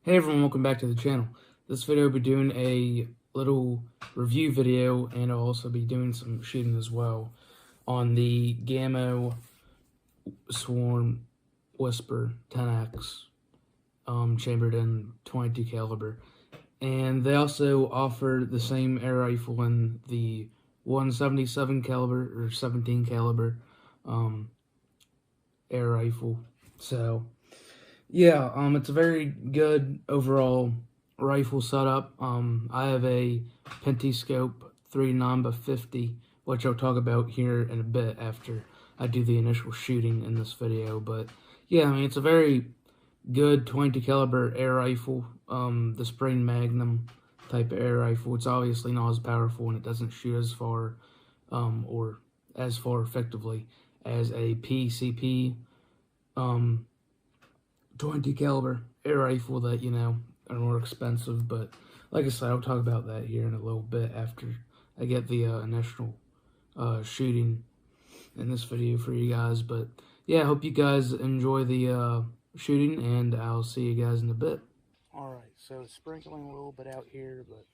Hey everyone, welcome back to the channel. This video will be doing a little review video, and I'll also be doing some shooting as well on the Gamo Swarm Whisper 10X chambered in 22 caliber. And they also offer the same air rifle in the 177 caliber or 17 caliber air rifle. So yeah, it's a very good overall rifle setup. I have a Pentascope 3.9x50, which I'll talk about here in a bit after I do the initial shooting in this video. But yeah, I mean, it's a very good 22 caliber air rifle, the Spring Magnum type of air rifle. It's obviously not as powerful and it doesn't shoot as far or as far effectively as a PCP 20 caliber air rifle that, you know, are more expensive. But like I said, I'll talk about that here in a little bit after I get the initial shooting in this video for you guys. But yeah, I hope you guys enjoy the shooting, and I'll see you guys in a bit. Alright, so sprinkling a little bit out here, but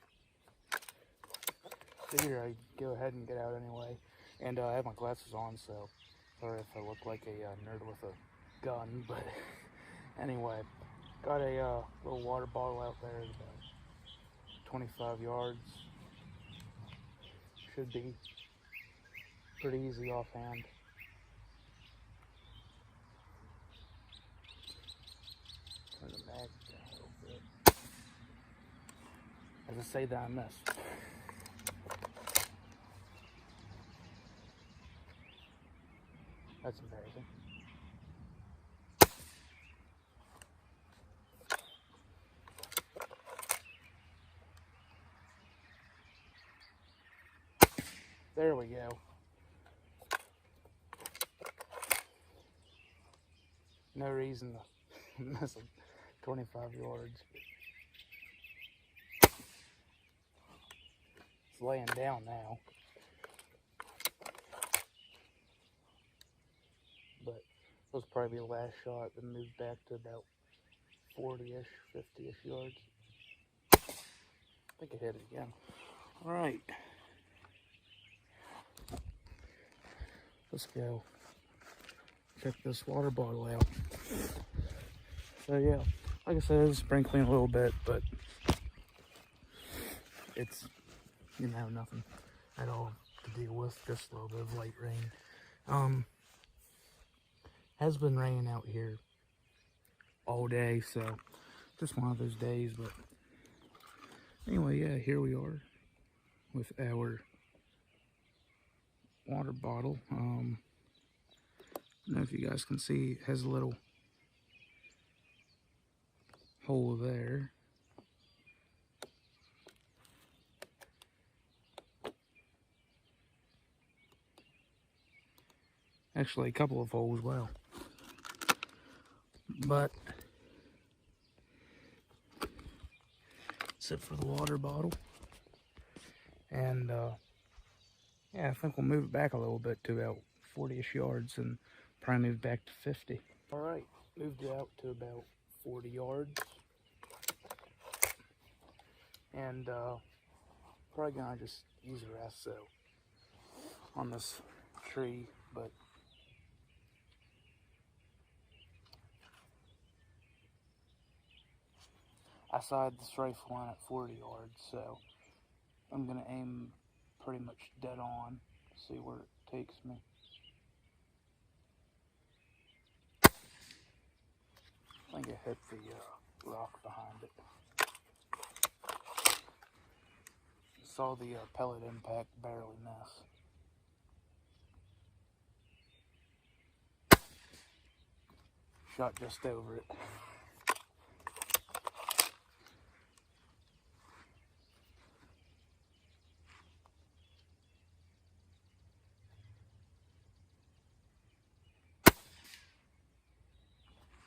figure I'd go ahead and get out anyway. And I have my glasses on, so sorry if I look like a nerd with a gun, but anyway, got a little water bottle out there, about 25 yards. Should be pretty easy offhand. Turn the mag down a little bit. As I say that, I miss. That's embarrassing. There we go. No reason to miss 25 yards. It's laying down now. But this was probably the last shot, then moved back to about 40-ish, 50-ish yards. I think I hit it again. Alright. Let's go check this water bottle out. So yeah, like I said, it's sprinkling a little bit, but it's, you know, nothing at all to deal with, just a little bit of light rain. Has been raining out here all day, so just one of those days. But anyway, yeah, here we are with our water bottle. I don't know if you guys can see, it has a little hole there. Actually, a couple of holes, well. But that's it for the water bottle. And yeah, I think we'll move it back a little bit to about 40-ish yards and probably move back to 50. Alright, moved it out to about 40 yards. And probably gonna just use a lasso on this tree, but I sighted this rifle in at 40 yards, so I'm gonna aim pretty much dead on, see where it takes me. I think I hit the rock behind it. Saw the pellet impact barely miss. Shot just over it.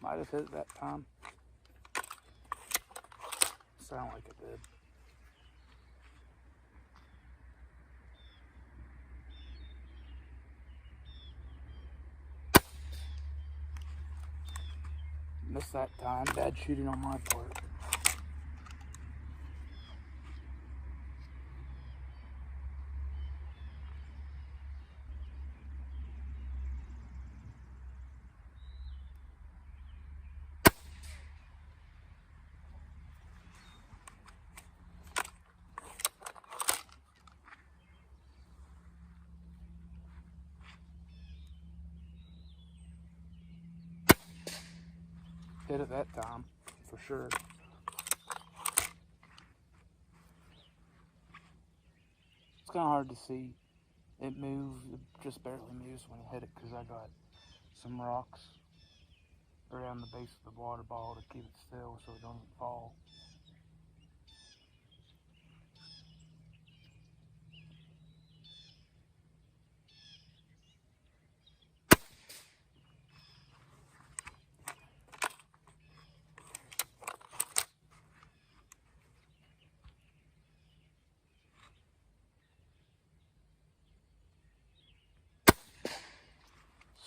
Might have hit it that time. Sound like it did. Missed that time. Bad shooting on my part. hit it that time, for sure. It's kind of hard to see. It moves, it just barely moves when you hit it because I got some rocks around the base of the water ball to keep it still so it doesn't fall.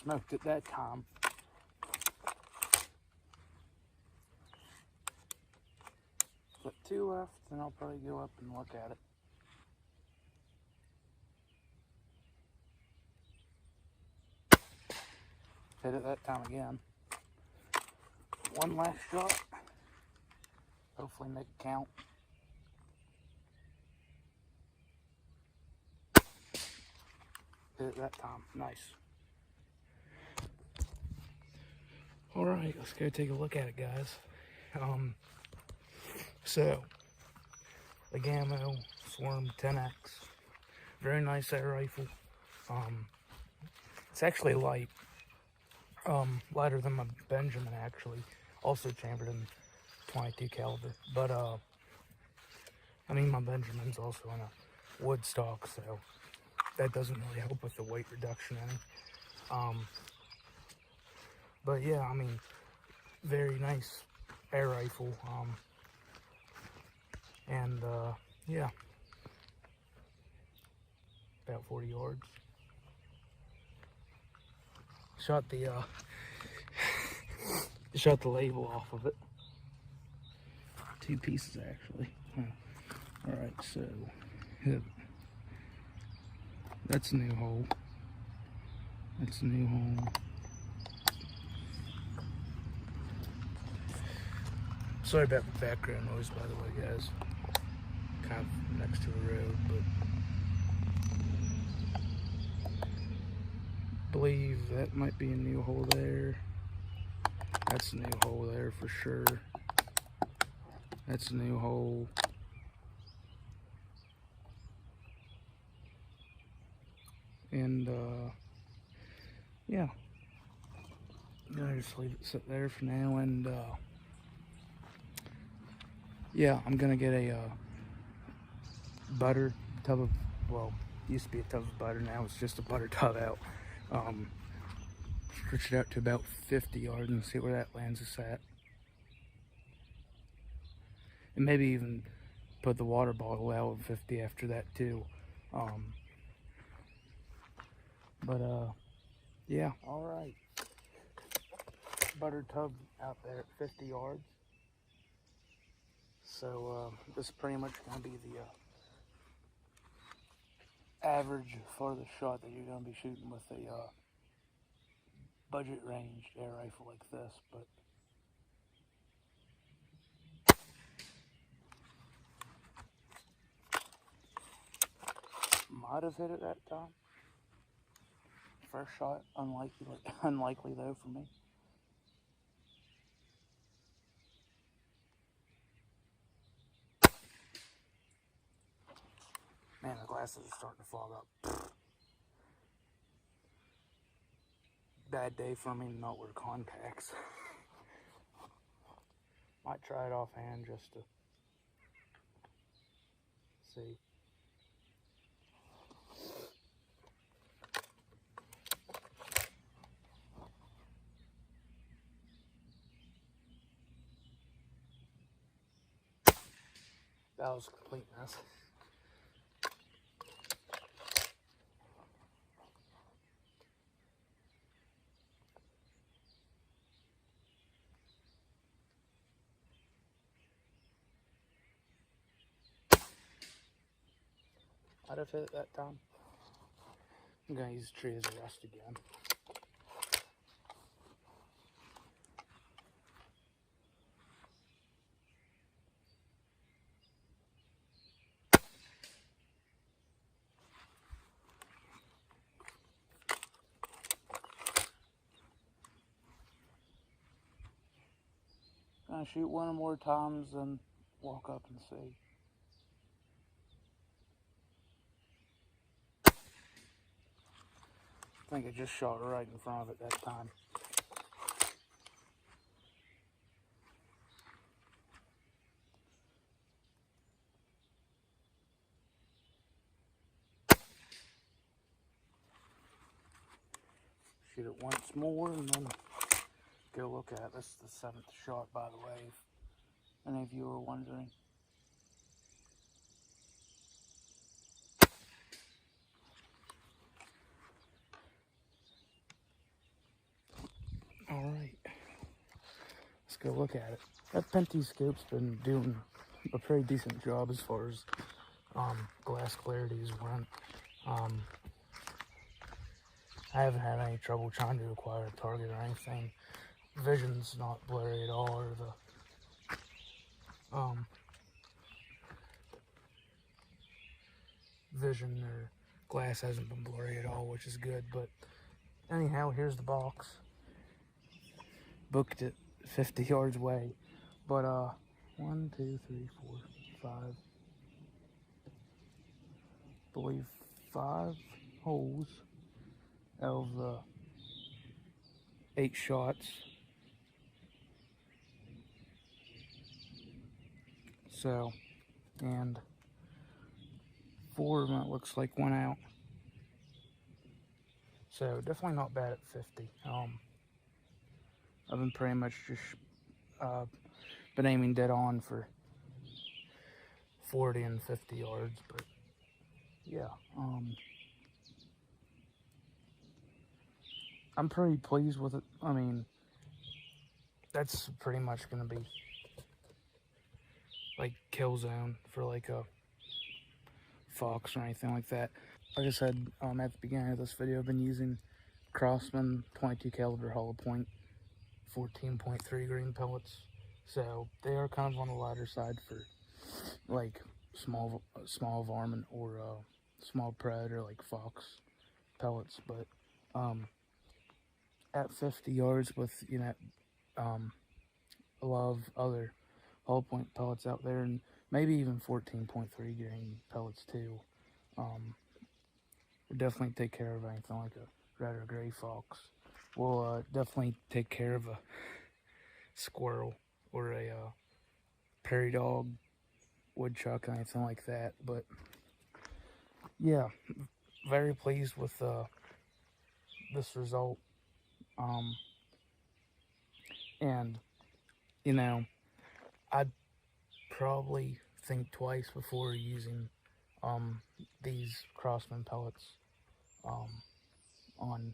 Smoked it that time. Got 2 left, and I'll probably go up and look at it. Hit it that time again. 1 last shot. Hopefully make it count. Hit it that time. Nice. Alright, let's go take a look at it, guys. So, the Gamo Swarm 10X. Very nice air rifle. It's actually light. Lighter than my Benjamin, actually. Also chambered in 22 caliber. But, I mean, my Benjamin's also in a wood stock, so that doesn't really help with the weight reduction any. But yeah, I mean, very nice air rifle. Yeah, about 40 yards. Shot the label off of it. 2 pieces actually. Alright, so that's a new hole. That's a new hole. Sorry about the background noise, by the way, guys. Kind of next to a road, but I believe that might be a new hole there. That's a new hole there for sure. That's a new hole. And yeah, I'm gonna just leave it sit there for now. And yeah, I'm gonna get a butter tub of, well, used to be a tub of butter, now it's just a butter tub out. Stretch it out to about 50 yards and see where that lands us at. And maybe even put the water bottle out at 50 after that too. Yeah, alright. Butter tub out there at 50 yards. So this is pretty much going to be the average farthest shot that you're going to be shooting with a budget ranged air rifle like this. But might have hit it that time. First shot, unlikely though for me. Man, the glasses are starting to fog up. Bad day for me to not wear contacts. Might try it offhand just to see. That was a complete mess. I'd have hit it that time. I'm gonna use the tree as a rest again. gonna shoot one or more times and walk up and see. I think I just shot right in front of it that time. Shoot it once more and then go look at it. This is the 7th shot, by the way, if any of you are wondering. Alright, let's go look at it. That Penty scope's been doing a pretty decent job as far as glass clarities went. I haven't had any trouble trying to acquire a target or anything. Vision's not blurry at all, or the vision or glass hasn't been blurry at all, which is good. But anyhow, here's the box. Booked it 50 yards away, but 1, 2, 3, 4, 5, I believe 5 holes out of the 8 shots. So, and 4 of them, it looks like, went out. So definitely not bad at 50. I've been pretty much just been aiming dead on for 40 and 50 yards, but yeah, I'm pretty pleased with it. I mean, that's pretty much gonna be like kill zone for like a fox or anything like that. Like I said at the beginning of this video, I've been using Crossman 22 caliber hollow point 14.3 grain pellets, so they are kind of on the lighter side for like small varmint or small predator like fox pellets. But at 50 yards with, you know, a lot of other hollow point pellets out there, and maybe even 14.3 grain pellets too, would definitely take care of anything like a red or gray fox. Will definitely take care of a squirrel or a prairie dog, woodchuck, anything like that. But yeah, very pleased with this result. And you know, I'd probably think twice before using these Crossman pellets on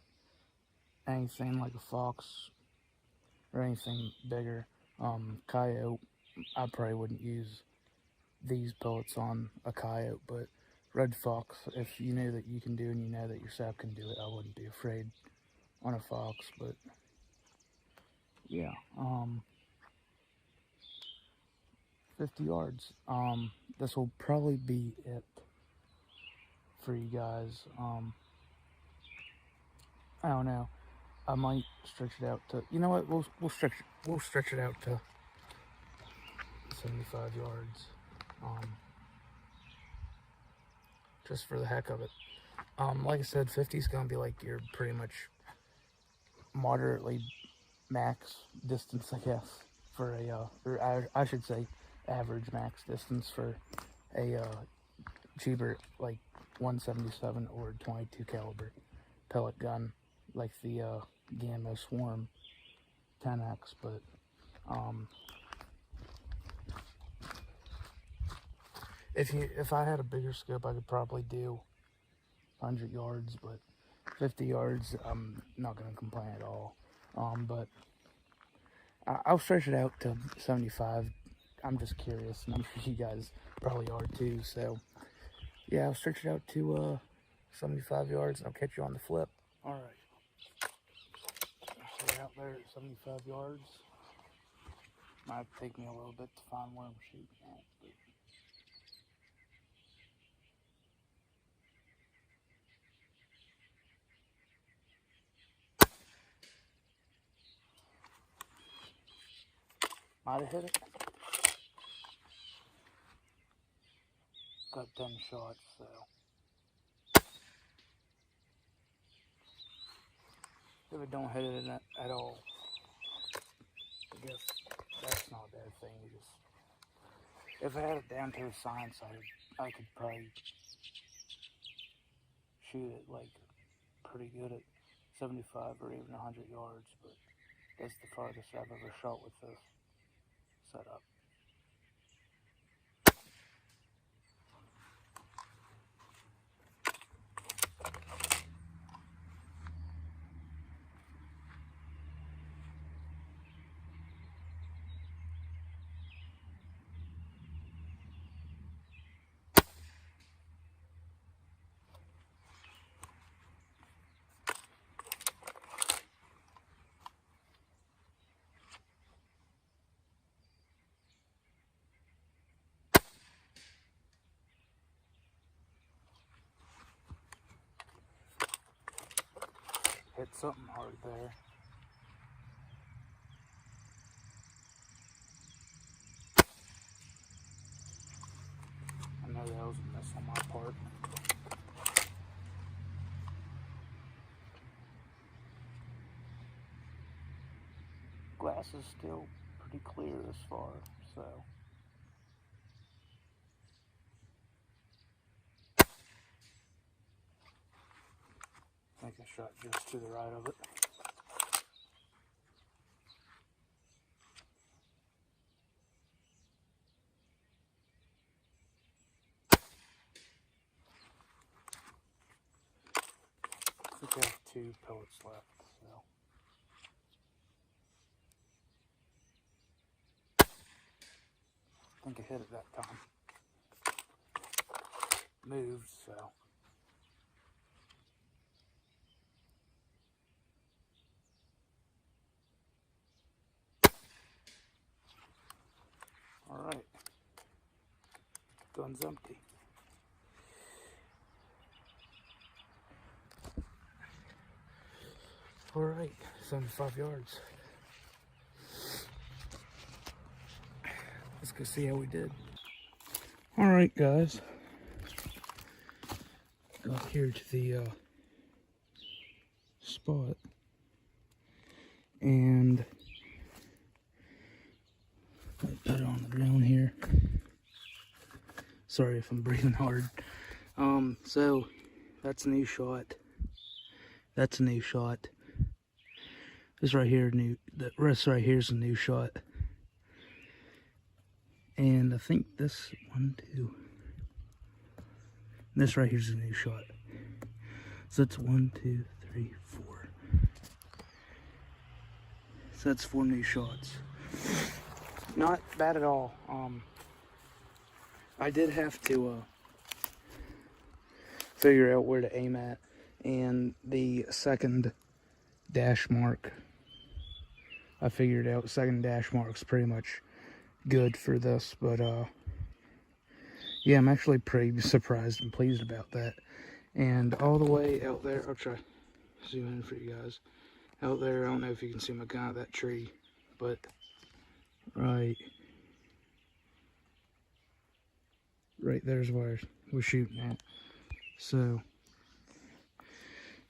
anything like a fox or anything bigger. Coyote, I probably wouldn't use these pellets on a coyote, but red fox, if you know that you can do and you know that your sap can do it, I wouldn't be afraid on a fox. But yeah, 50 yards. This will probably be it for you guys. I don't know. I might stretch it out to, you know what? We'll stretch it out to 75 yards. Just for the heck of it. Like I said, 50 is gonna be like your pretty much moderately max distance, I guess, for a or I should say average max distance for a cheaper like 177 or 22 caliber pellet gun like the Gamo Swarm 10X. But if I had a bigger scope, I could probably do 100 yards, but 50 yards, I'm not gonna complain at all. But I'll stretch it out to 75. I'm just curious, and I'm sure you guys probably are too. So yeah, I'll stretch it out to 75 yards, and I'll catch you on the flip. All right, so we're out there at 75 yards. Might take me a little bit to find where I'm shooting at, but Might have hit it. Got 10 shots, so. If it don't hit it at all, I guess that's not a bad thing. If I had it down to a science, I could probably shoot it like pretty good at 75 or even 100 yards, but that's the farthest I've ever shot with this setup. Hit something hard there. I know that was a miss on my part. Glass is still pretty clear this far, so. I think I shot just to the right of it. I think I have 2 pellets left, so. I think I hit it that time. Moved, so. Alright. Gun's empty. Alright, 75 yards. Let's go see how we did. Alright, guys. Got here to the spot. And I put it on the ground here. Sorry if I'm breathing hard. So that's a new shot. That's a new shot. This right here, the rest right here is a new shot. And I think this 1, 2. This right here's a new shot. So that's 1, 2, 3, 4. So that's 4 new shots. Not bad at all. I did have to figure out where to aim at, and the second dash mark, I figured out second dash mark's pretty much good for this, but yeah, I'm actually pretty surprised and pleased about that. And all the way out there, I'll try zoom in for you guys. Out there, I don't know if you can see my gun at that tree, but right there's where we're shooting at. So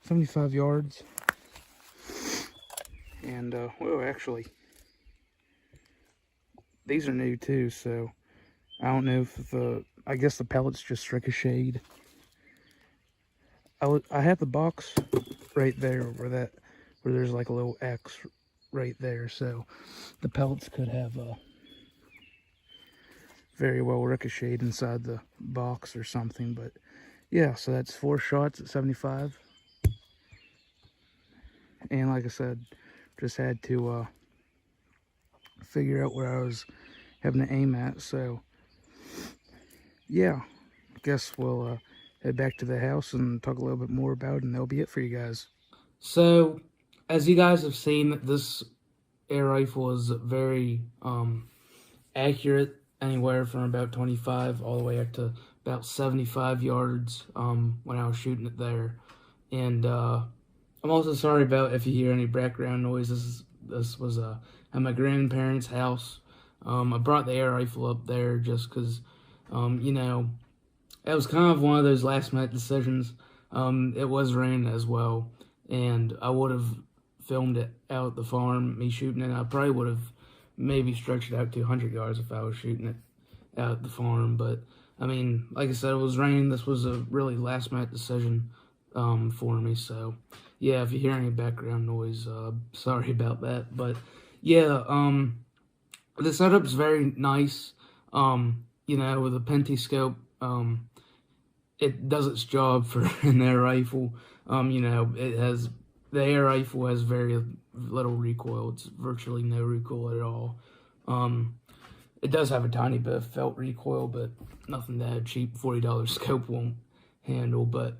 75 yards. And well, actually these are new too, so I don't know if I guess the pellets just ricocheted. I have the box right there where there's like a little X right there, so the pellets could have very well ricocheted inside the box or something. But yeah, so that's 4 shots at 75. And like I said, just had to figure out where I was having to aim at. So yeah, I guess we'll head back to the house and talk a little bit more about it, and that'll be it for you guys. So as you guys have seen, this air rifle is very accurate, anywhere from about 25 all the way up to about 75 yards when I was shooting it there. And I'm also sorry about if you hear any background noise. This was at my grandparents' house. I brought the air rifle up there just because, you know, it was kind of one of those last minute decisions. It was raining as well, and I would have filmed it out at the farm, me shooting it. I probably would have maybe stretched it out to 100 yards if I was shooting it out at the farm. But I mean, like I said, it was raining. This was a really last minute decision for me. So yeah, if you hear any background noise, sorry about that. But yeah, the setup's very nice. You know, with a pentascope, it does its job for an air rifle. You know, the air rifle has very little recoil. It's virtually no recoil at all. It does have a tiny bit of felt recoil, but nothing that a cheap $40 scope won't handle. But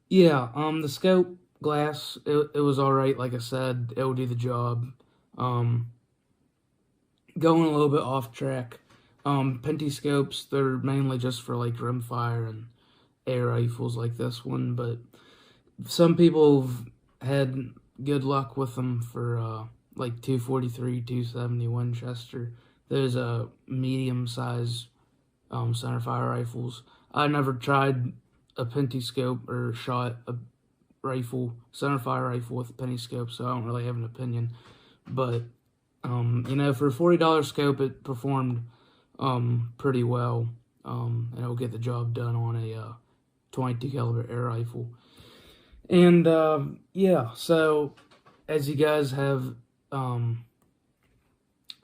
yeah, the scope glass, it was all right. Like I said, it'll do the job. Going a little bit off track, pentascopes, they're mainly just for like rimfire and air rifles like this one, but some people have had good luck with them for like 243, 270 Winchester. There's a medium-sized centerfire rifles. I never tried a pentascope or shot a centerfire rifle with a pentascope, so I don't really have an opinion. But you know, for a $40 scope, it performed pretty well, and it'll get the job done on a 22 caliber air rifle. And yeah, so as you guys have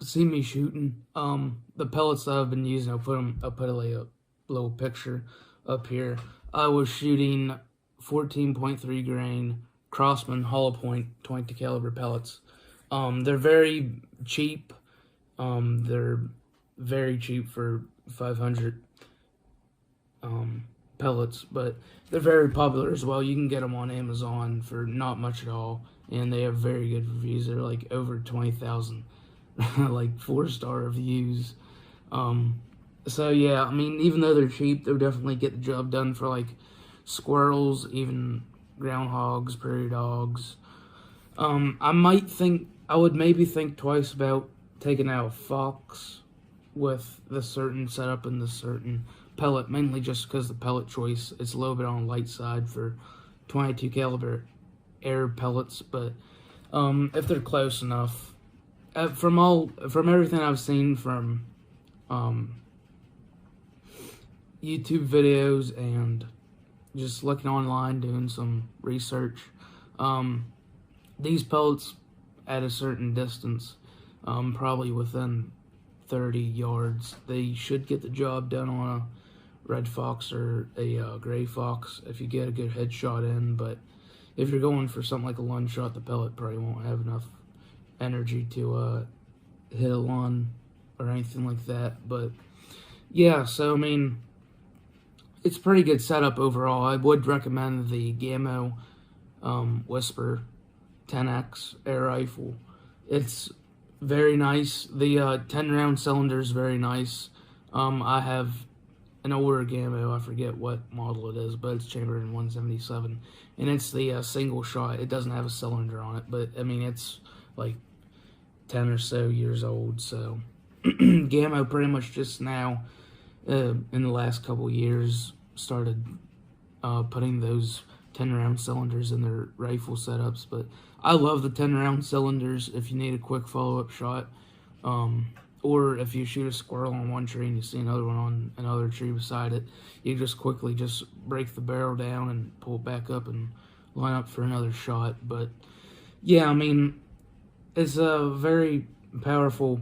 seen me shooting, the pellets that I've been using, I'll put a little picture up here. I was shooting 14.3 grain Crossman hollow point 22 caliber pellets. They're very cheap. They're very cheap for 500 pellets, but they're very popular as well. You can get them on Amazon for not much at all, and they have very good reviews. They're like over 20,000 like 4-star reviews. So yeah, I mean, even though they're cheap, they'll definitely get the job done for like squirrels, even groundhogs, prairie dogs. I would maybe think twice about taking out a fox with the certain setup and the certain pellet, mainly just because the pellet choice is a little bit on the light side for 22 caliber air pellets, but if they're close enough, from everything I've seen from YouTube videos and just looking online, doing some research, these pellets at a certain distance, probably within 30 yards, they should get the job done on a red fox or a gray fox if you get a good headshot in. But if you're going for something like a lung shot, the pellet probably won't have enough energy to hit a lung or anything like that. But yeah, so I mean, it's pretty good setup overall. I would recommend the Gamo Whisper 10X air rifle. It's very nice. The 10-round cylinder is very nice. I have an older Gamo, I forget what model it is, but it's chambered in 177, and it's the single shot. It doesn't have a cylinder on it, but I mean, it's like 10 or so years old. So Gamo pretty much just now, in the last couple years, started putting those 10-round cylinders in their rifle setups. But I love the 10-round cylinders if you need a quick follow-up shot, or if you shoot a squirrel on one tree and you see another one on another tree beside it, you just quickly just break the barrel down and pull it back up and line up for another shot. But yeah, I mean, it's a very powerful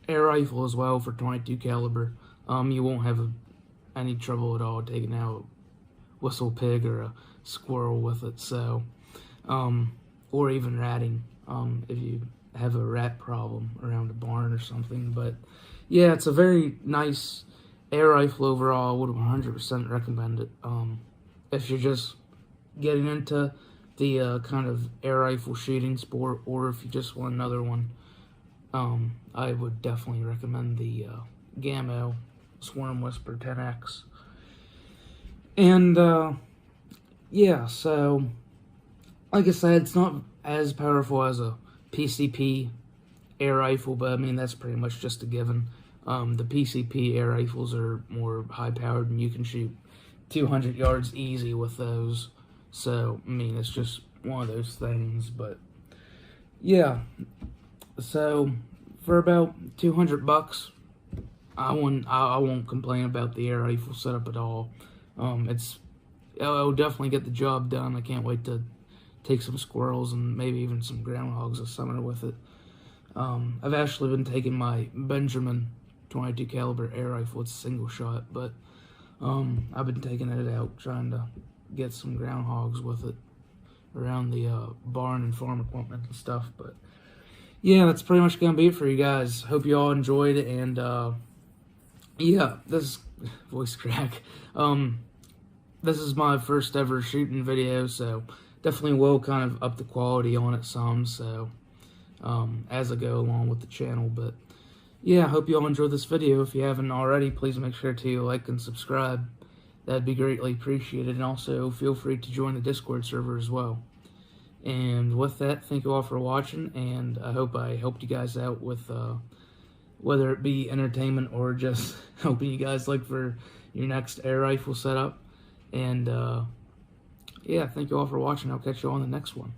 air rifle as well for 22 caliber. You won't have any trouble at all taking out a whistle pig or a squirrel with it. So, or even ratting, if you have a rat problem around a barn or something. But yeah, it's a very nice air rifle overall. I would 100% recommend it. If you're just getting into the kind of air rifle shooting sport, or if you just want another one, I would definitely recommend the Gamo Swarm Whisper 10X. And yeah, so like I said, it's not as powerful as a PCP air rifle, but I mean, that's pretty much just a given. The PCP air rifles are more high-powered, and you can shoot 200 yards easy with those. So, I mean, it's just one of those things, but yeah. So, for about $200, I won't complain about the air rifle setup at all. It'll definitely get the job done. I can't wait to take some squirrels and maybe even some groundhogs this summer with it. I've actually been taking my Benjamin 22 caliber air rifle. It's a single shot, but I've been taking it out, trying to get some groundhogs with it around the barn and farm equipment and stuff. But yeah, that's pretty much gonna be it for you guys. Hope you all enjoyed it, and yeah, this voice crack. This is my first ever shooting video, so definitely will kind of up the quality on it some, so as I go along with the channel. But yeah, I hope you all enjoyed this video. If you haven't already, please make sure to like and subscribe. That'd be greatly appreciated, and also feel free to join the Discord server as well. And with that, thank you all for watching, and I hope I helped you guys out with whether it be entertainment or just helping you guys look for your next air rifle setup. And yeah, thank you all for watching. I'll catch you on the next one.